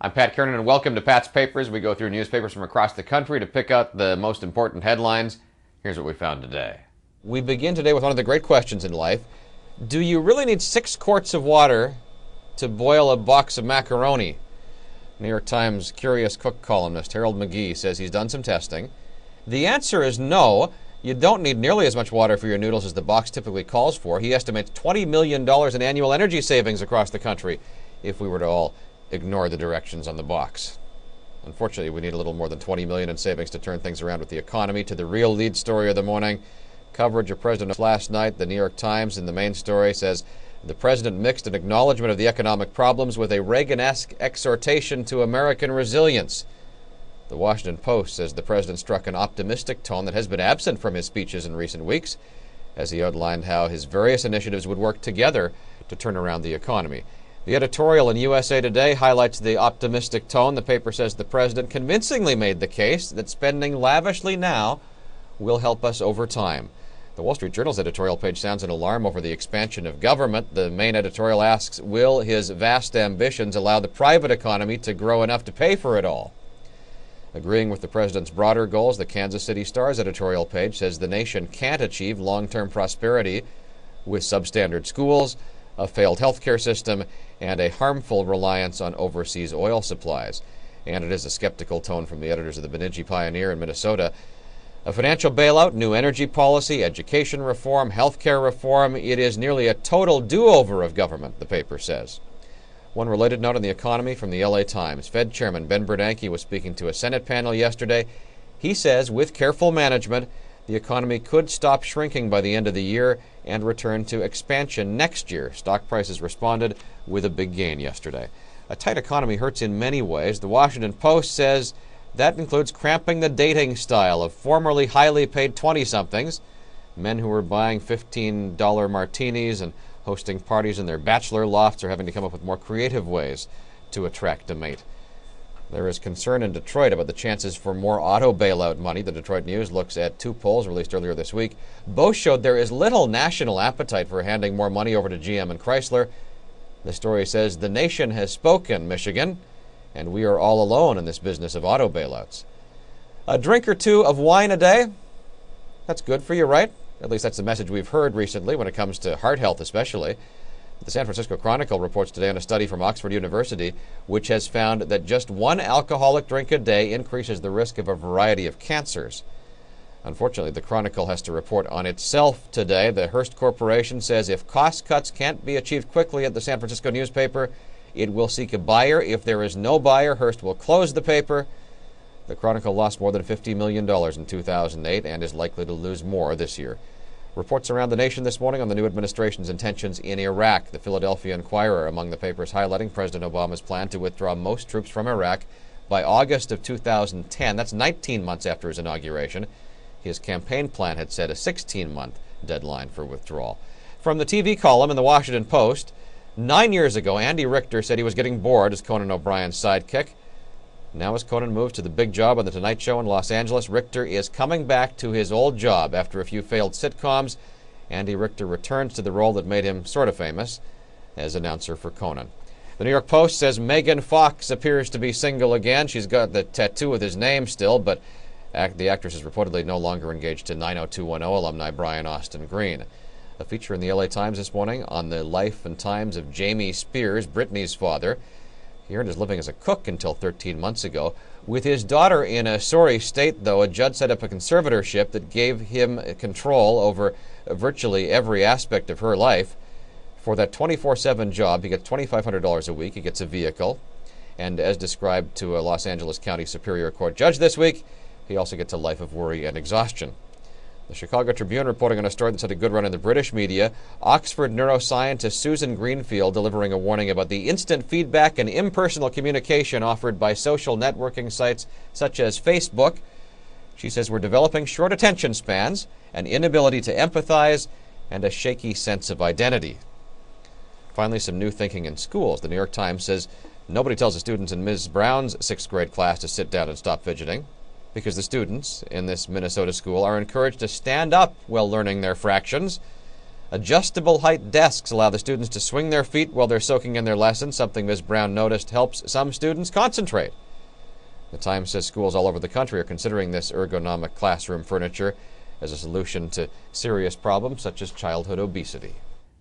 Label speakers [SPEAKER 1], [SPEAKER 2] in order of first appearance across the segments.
[SPEAKER 1] I'm Pat Kiernan, and welcome to Pat's Papers. We go through newspapers from across the country to pick out the most important headlines. Here's what we found today. We begin today with one of the great questions in life. Do you really need 6 quarts of water to boil a box of macaroni? New York Times Curious Cook columnist Harold McGee says he's done some testing. The answer is no. You don't need nearly as much water for your noodles as the box typically calls for. He estimates $20 million in annual energy savings across the country if we were to all ignore the directions on the box. Unfortunately, we need a little more than $20 million in savings to turn things around with the economy. To the real lead story of the morning, coverage of President last night. The New York Times in the main story says the president mixed an acknowledgement of the economic problems with a Reagan-esque exhortation to American resilience. The Washington Post says the president struck an optimistic tone that has been absent from his speeches in recent weeks, as he outlined how his various initiatives would work together to turn around the economy. The editorial in USA Today highlights the optimistic tone. The paper says the president convincingly made the case that spending lavishly now will help us over time. The Wall Street Journal's editorial page sounds an alarm over the expansion of government. The main editorial asks, will his vast ambitions allow the private economy to grow enough to pay for it all? Agreeing with the president's broader goals, the Kansas City Star's editorial page says the nation can't achieve long-term prosperity with substandard schools, a failed healthcare system, and a harmful reliance on overseas oil supplies. And it is a skeptical tone from the editors of the Bemidji Pioneer in Minnesota. A financial bailout, new energy policy, education reform, healthcare reform. It is nearly a total do-over of government, the paper says. One related note on the economy from the LA Times. Fed Chairman Ben Bernanke was speaking to a Senate panel yesterday. He says with careful management, the economy could stop shrinking by the end of the year and return to expansion next year. Stock prices responded with a big gain yesterday. A tight economy hurts in many ways. The Washington Post says that includes cramping the dating style of formerly highly paid 20-somethings, men who were buying $15 martinis and hosting parties in their bachelor lofts are having to come up with more creative ways to attract a mate. There is concern in Detroit about the chances for more auto bailout money. The Detroit News looks at 2 polls released earlier this week. Both showed there is little national appetite for handing more money over to GM and Chrysler. The story says the nation has spoken, Michigan, and we are all alone in this business of auto bailouts. A drink or 2 of wine a day, that's good for you, right? At least that's the message we've heard recently when it comes to heart health especially. The San Francisco Chronicle reports today on a study from Oxford University which has found that just 1 alcoholic drink a day increases the risk of a variety of cancers. Unfortunately, the Chronicle has to report on itself today. The Hearst Corporation says if cost cuts can't be achieved quickly at the San Francisco newspaper, it will seek a buyer. If there is no buyer, Hearst will close the paper. The Chronicle lost more than $50 million in 2008 and is likely to lose more this year. Reports around the nation this morning on the new administration's intentions in Iraq. The Philadelphia Inquirer among the papers highlighting President Obama's plan to withdraw most troops from Iraq by August of 2010. That's 19 months after his inauguration. His campaign plan had set a 16-month deadline for withdrawal. From the TV column in the Washington Post, 9 years ago, Andy Richter said he was getting bored as Conan O'Brien's sidekick. Now as Conan moves to the big job on The Tonight Show in Los Angeles, Richter is coming back to his old job. After a few failed sitcoms, Andy Richter returns to the role that made him sort of famous as announcer for Conan. The New York Post says Megan Fox appears to be single again. She's got the tattoo with his name still, but the actress is reportedly no longer engaged to 90210 alumni Brian Austin Green. A feature in the LA Times this morning on the life and times of Jamie Spears, Britney's father. He earned his living as a cook until 13 months ago. With his daughter in a sorry state, though, a judge set up a conservatorship that gave him control over virtually every aspect of her life. For that 24/7 job, he gets $2,500 a week. He gets a vehicle. And as described to a Los Angeles County Superior Court judge this week, he also gets a life of worry and exhaustion. The Chicago Tribune reporting on a story that's had a good run in the British media. Oxford neuroscientist Susan Greenfield delivering a warning about the instant feedback and impersonal communication offered by social networking sites such as Facebook. She says we're developing short attention spans, an inability to empathize, and a shaky sense of identity. Finally, some new thinking in schools. The New York Times says nobody tells the students in Ms. Brown's 6th grade class to sit down and stop fidgeting, because the students in this Minnesota school are encouraged to stand up while learning their fractions. Adjustable height desks allow the students to swing their feet while they're soaking in their lessons, something Ms. Brown noticed helps some students concentrate. The Times says schools all over the country are considering this ergonomic classroom furniture as a solution to serious problems such as childhood obesity.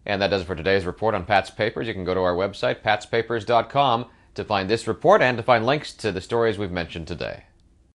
[SPEAKER 1] And that does it for today's report on Pat's Papers. You can go to our website, patspapers.com, to find this report and to find links to the stories we've mentioned today.